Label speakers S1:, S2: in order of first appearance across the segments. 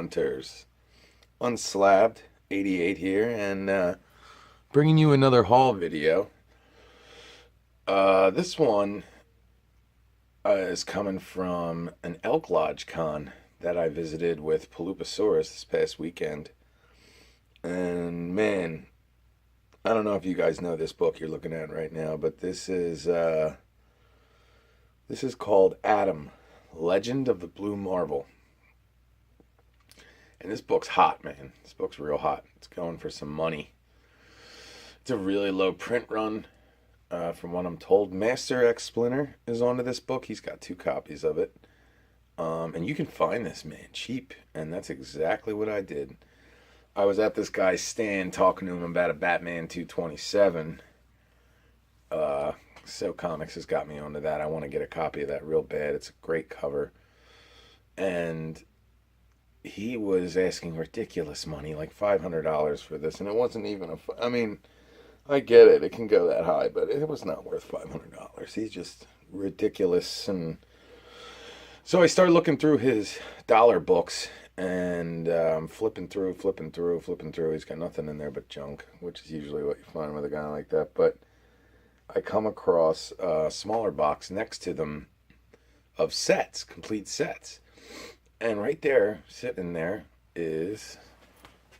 S1: Hunters. Unslabbed 88 here, and bringing you another haul video. This one is coming from an Elk Lodge con that I visited with Paloopasaurus this past weekend. And man, I don't know if you guys know this book you're looking at right now, but this is called Adam, Legend of the Blue Marble. And this book's hot, man. This book's real hot. It's going for some money. It's a really low print run, from what I'm told. Master X Splinter is onto this book. He's got 2 copies of it. And you can find this, man, cheap. And that's exactly what I did. I was at this guy's stand talking to him about a Batman 227. So Comics has got me onto that. I want to get a copy of that real bad. It's a great cover. And he was asking ridiculous money, like $500 for this, and it wasn't even I mean, I get it, it can go that high, but it was not worth $500. He's just ridiculous. And so I started looking through his dollar books, and flipping through. He's got nothing in there but junk, which is usually what you find with a guy like that. But I come across a smaller box next to them of sets, complete sets. And right there, sitting there, is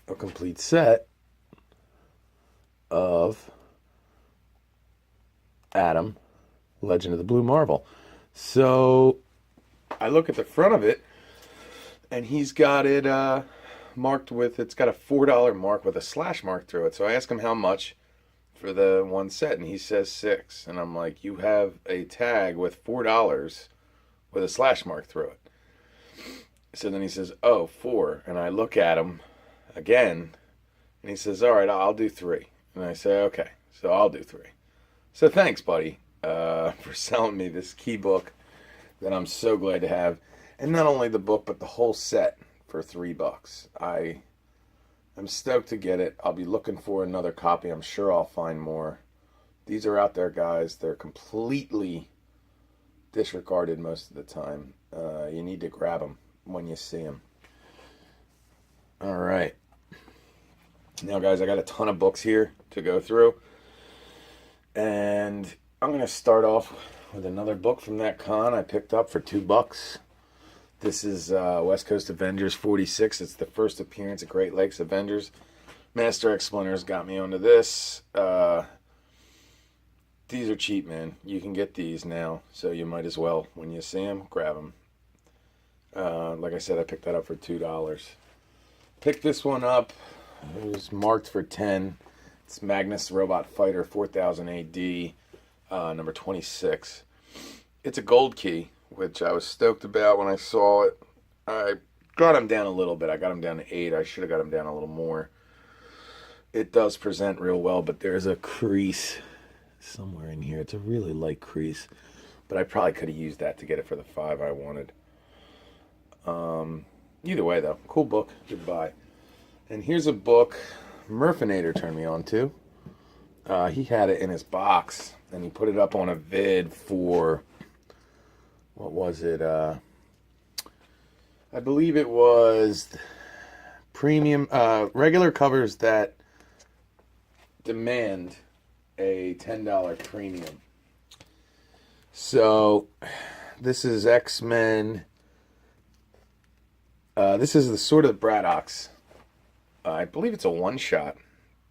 S1: a complete set of Adam, Legend of the Blue Marble. So I look at the front of it, and he's got it marked with, it's got a $4 mark with a slash mark through it. So I ask him how much for the one set, and he says $6. And I'm like, you have a tag with $4 with a slash mark through it. So then he says, oh, 4. And I look at him again, and he says, all right, I'll do 3. And I say, okay, so I'll do 3. So thanks, buddy, for selling me this key book that I'm so glad to have. And not only the book, but the whole set for $3. I'm stoked to get it. I'll be looking for another copy. I'm sure I'll find more. These are out there, guys. They're completely disregarded most of the time. You need to grab them when you see them. All right. Now, guys, I got a ton of books here to go through. And I'm going to start off with another book from that con I picked up for $2. This is West Coast Avengers 46. It's the first appearance of Great Lakes Avengers. Master X Splinter's got me onto this. These are cheap, man. You can get these now, so you might as well, when you see them, grab them. Like I said, I picked that up for $2. Picked this one up. It was marked for 10. It's Magnus Robot Fighter 4000 AD, number 26. It's a gold key, which I was stoked about when I saw it. I got him down a little bit. I got him down to 8. I should have got him down a little more. It does present real well, but there's a crease somewhere in here. It's a really light crease, but I probably could have used that to get it for the 5 I wanted. Either way, though, cool book. Goodbye. And here's a book Murfinator turned me on to. He had it in his box, and he put it up on a vid for, what was it? I believe it was premium, regular covers that demand a $10 premium. So this is XMEN. This is the Sword of the Braddox. I believe it's a one-shot,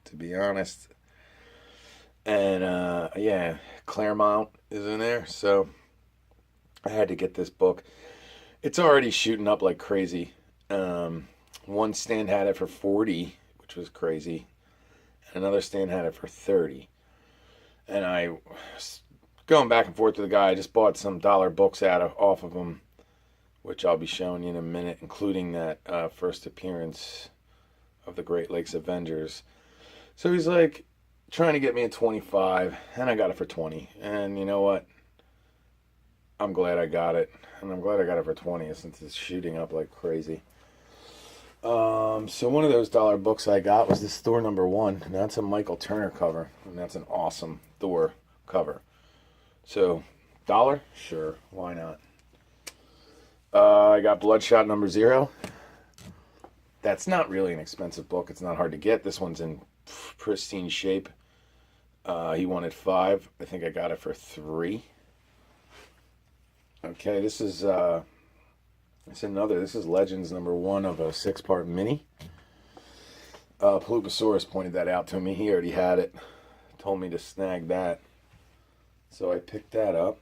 S1: to be honest. And yeah, Claremont is in there, so I had to get this book. It's already shooting up like crazy. One stand had it for 40, which was crazy. And another stand had it for 30. And I was going back and forth to the guy. I just bought some dollar books off of him, which I'll be showing you in a minute, including that first appearance of the Great Lakes Avengers. So he's like trying to get me at 25, and I got it for 20. And you know what? I'm glad I got it, and I'm glad I got it for 20 since it's shooting up like crazy. So one of those dollar books I got was this Thor #1, and that's a Michael Turner cover, and that's an awesome Thor cover. So, dollar? Sure, why not? I got Bloodshot #0. That's not really an expensive book. It's not hard to get. This one's in pristine shape. He wanted 5. I think I got it for 3. Okay, this is This is Legends #1 of a 6-part mini. Pelubosaurus pointed that out to me. He already had it. Told me to snag that. So I picked that up.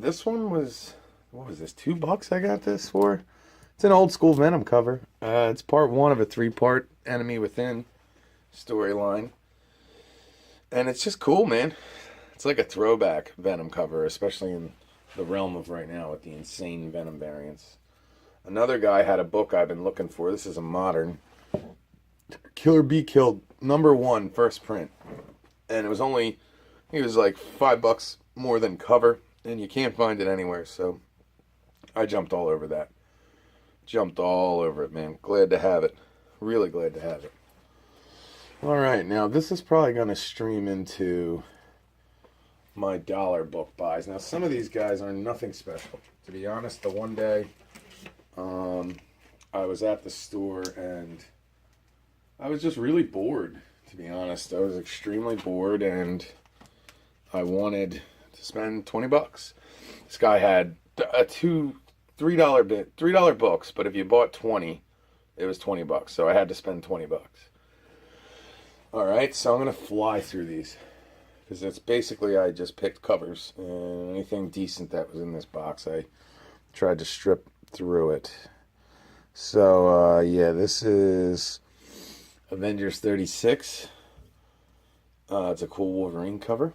S1: This one was, what was this, $2 I got this for? It's an old school Venom cover. It's part 1 of a 3-part Enemy Within storyline. And it's just cool, man. It's like a throwback Venom cover, especially in the realm of right now with the insane Venom variants. Another guy had a book I've been looking for. This is a modern. Killer Be Killed #1 first print. And it was only, he was like $5 more than cover. And you can't find it anywhere, so I jumped all over that. Jumped all over it, man. Glad to have it. Really glad to have it. Alright, now this is probably going to stream into my dollar book buys. Now some of these guys are nothing special. To be honest, the one day I was at the store and I was just really bored, to be honest. I was extremely bored and I wanted to spend $20. This guy had $3 books, but if you bought 20, it was $20. So I had to spend $20. Alright, so I'm going to fly through these. Because it's basically, I just picked covers. And anything decent that was in this box, I tried to strip through it. So, yeah, this is Avengers 36. It's a cool Wolverine cover.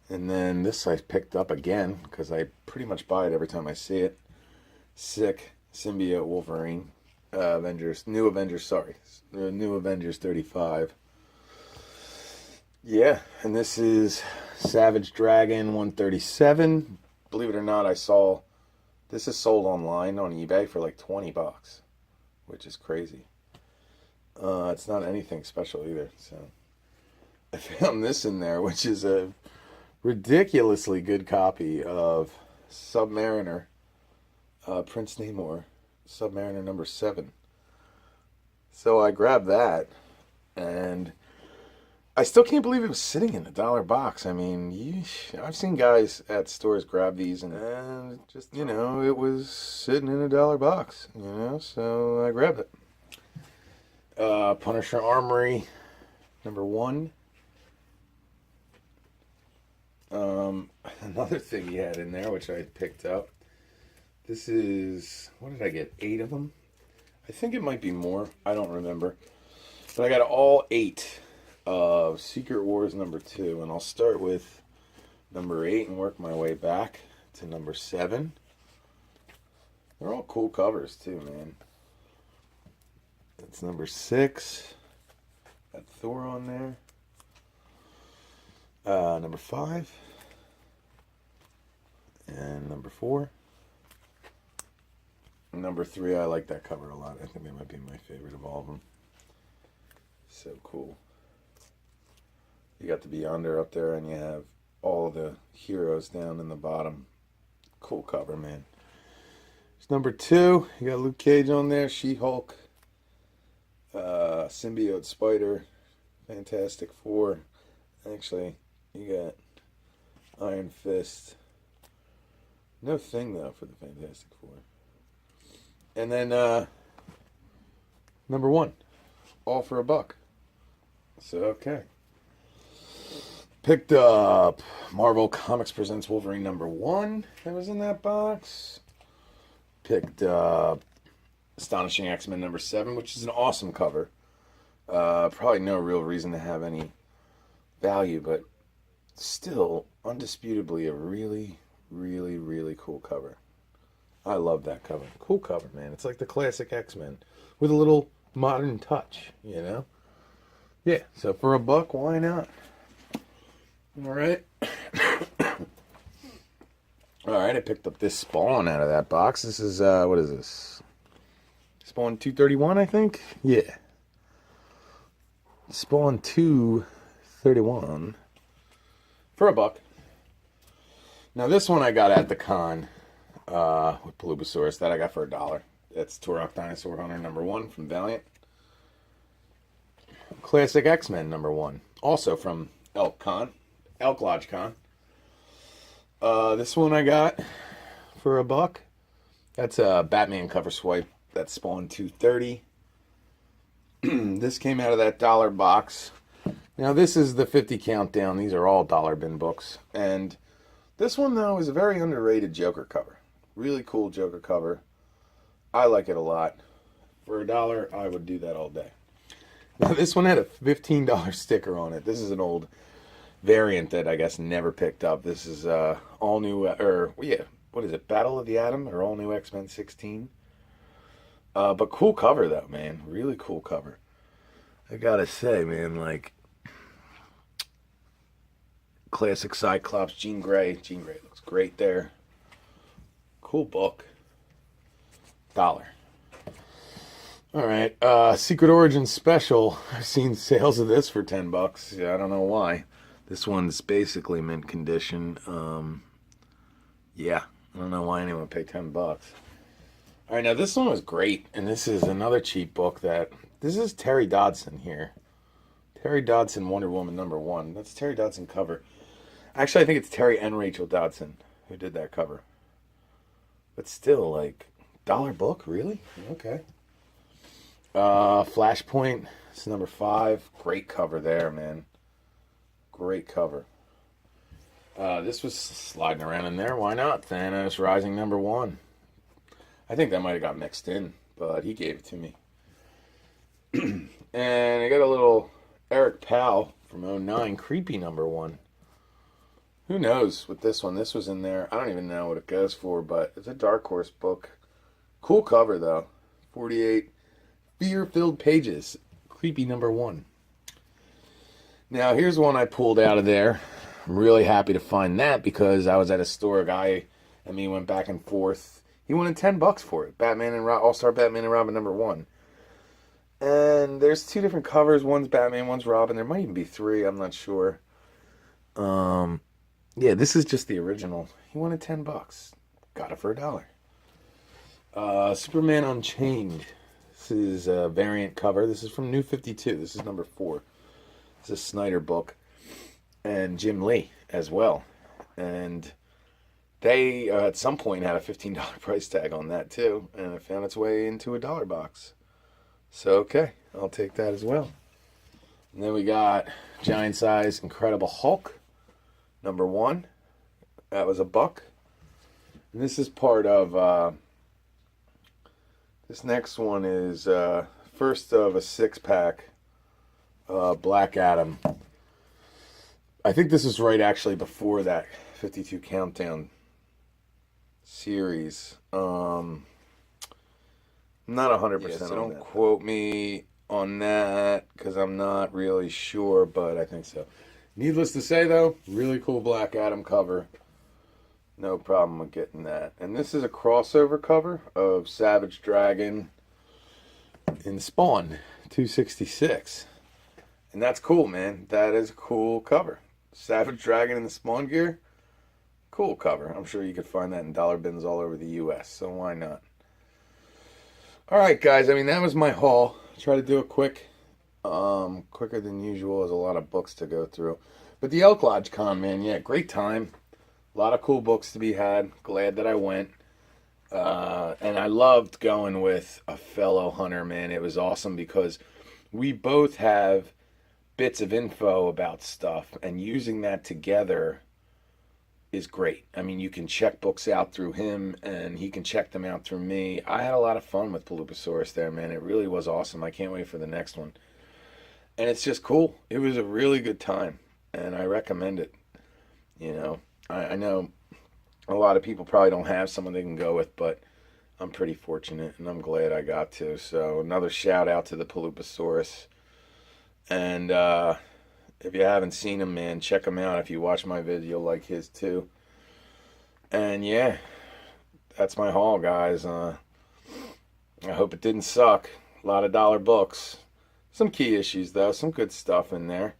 S1: And then this I picked up again, because I pretty much buy it every time I see it. Sick Symbiote Wolverine. New Avengers 35. Yeah, and this is Savage Dragon 137. Believe it or not, I saw this is sold online on eBay for like $20, which is crazy. It's not anything special either, so I found this in there, which is a ridiculously good copy of Submariner, Prince Namor, Submariner #7. So I grabbed that, and I still can't believe it was sitting in a $1 box. I mean, I've seen guys at stores grab these, and just, you know, it was sitting in a $1 box, you know, so I grabbed it. Punisher Armory #1. Another thing he had in there, which I picked up. This is, what did I get? 8 of them? I think it might be more. I don't remember. But I got all 8 of Secret Wars #2, and I'll start with #8 and work my way back to #7. They're all cool covers too, man. That's #6. Got Thor on there. #5 and #4. #3, I like that cover a lot. I think that might be my favorite of all of them. So cool. You got the Beyonder up there, and you have all the heroes down in the bottom. Cool cover, man. It's #2. You got Luke Cage on there, She-Hulk, Symbiote Spider, Fantastic Four. Actually, you got Iron Fist. No thing, though, for the Fantastic Four. And then, #1. All for $1. So, okay. Picked up Marvel Comics Presents Wolverine #1 that was in that box. Picked up Astonishing X-Men #7, which is an awesome cover. Probably no real reason to have any value, but still, undisputably, a really, really, really cool cover. I love that cover. Cool cover, man. It's like the classic X-Men with a little modern touch, you know? Yeah, so for $1, why not? Alright. Alright, I picked up this Spawn out of that box. This is, what is this? Spawn 231, I think? Yeah. Spawn 231 for $1. Now this one I got at the con with Pelubosaurus that I got for $1. That's Turok Dinosaur Hunter #1 from Valiant. Classic X-Men #1, also from Elk Lodge Con. This one I got for $1. That's a Batman cover swipe. That's Spawn 230. This came out of that dollar box. Now this is the 50 countdown. These are all dollar bin books. And this one, though, is a very underrated Joker cover. Really cool Joker cover. I like it a lot. For $1, I would do that all day. Now this one had a $15 sticker on it. This is an old variant that I guess never picked up. This is all new, what is it? Battle of the Atom or all new X-Men 16. But cool cover though, man. Really cool cover. I gotta say, man, like classic Cyclops, Jean Grey. Jean Grey looks great there. Cool book. $1. All right, Secret Origin Special. I've seen sales of this for $10. Yeah, I don't know why. This one's basically mint condition. Yeah, I don't know why anyone would pay $10. All right, now this one was great, and this is another cheap book this is Terry Dodson here. Terry Dodson, Wonder Woman #1. That's Terry Dodson cover. Actually, I think it's Terry and Rachel Dodson who did that cover. But still, like, $1 book, really? Okay. Flashpoint, it's #5. Great cover there, man. Great cover. This was sliding around in there. Why not? Thanos Rising #1. I think that might have got mixed in, but he gave it to me. And I got a little Eric Powell from '09, Creepy #1. Who knows with this one? This was in there. I don't even know what it goes for, but it's a Dark Horse book. Cool cover, though. 48 fear-filled pages. Creepy #1. Now, here's one I pulled out of there. I'm really happy to find that because I was at a store. A guy and me went back and forth. He wanted $10 for it. All-Star Batman and Robin #1. And there's 2 different covers. One's Batman, one's Robin. There might even be 3. I'm not sure. Yeah, this is just the original. He wanted $10. Got it for $1. Superman Unchained. This is a variant cover. This is from New 52. This is #4. It's a Snyder book. And Jim Lee as well. And they, at some point, had a $15 price tag on that, too. And it found its way into a $1 box. So, okay, I'll take that as well. And then we got Giant Size Incredible Hulk, #1. That was $1. And this is part of, this next one is first of a 6-pack, Black Adam. I think this is right actually before that 52 Countdown series. I'm not 100% so don't quote me on that because I'm not really sure, but I think so. Needless to say, though, really cool Black Adam cover. No problem with getting that. And this is a crossover cover of Savage Dragon in Spawn 266. And that's cool, man. That is a cool cover. Savage Dragon in the Spawn gear. Cool cover. I'm sure you could find that in dollar bins all over the U.S., so why not? Alright, guys. I mean, that was my haul. Try to do it quick. Quicker than usual. There's a lot of books to go through. But the Elk Lodge Con, man, yeah, great time. A lot of cool books to be had. Glad that I went. And I loved going with a fellow hunter, man. It was awesome because we both have bits of info about stuff, and using that together is great. I mean, you can check books out through him, and he can check them out through me. I had a lot of fun with Paloopasaurus there, man. It really was awesome. I can't wait for the next one. And it's just cool. It was a really good time, and I recommend it. You know, I know a lot of people probably don't have someone they can go with, but I'm pretty fortunate, and I'm glad I got to. So another shout out to the Paloopasaurus. And if you haven't seen him, man, check him out. If you watch my video, you'll like his too. And yeah, that's my haul, guys. I hope it didn't suck. A lot of dollar books. Some key issues, though. Some good stuff in there.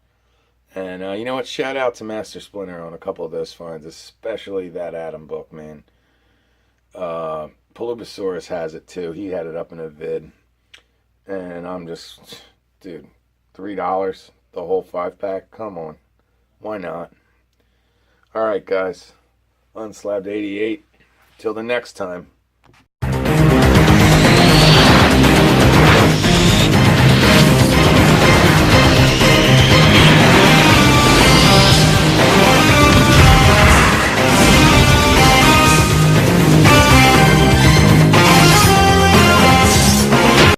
S1: And you know what? Shout out to Master Splinter on a couple of those finds, especially that Adam book, man. Pulubosaurus has it too. He had it up in a vid. And I'm just, dude, $3, the whole 5-pack? Come on. Why not? Alright, guys. Unslabbed 88. Till the next time.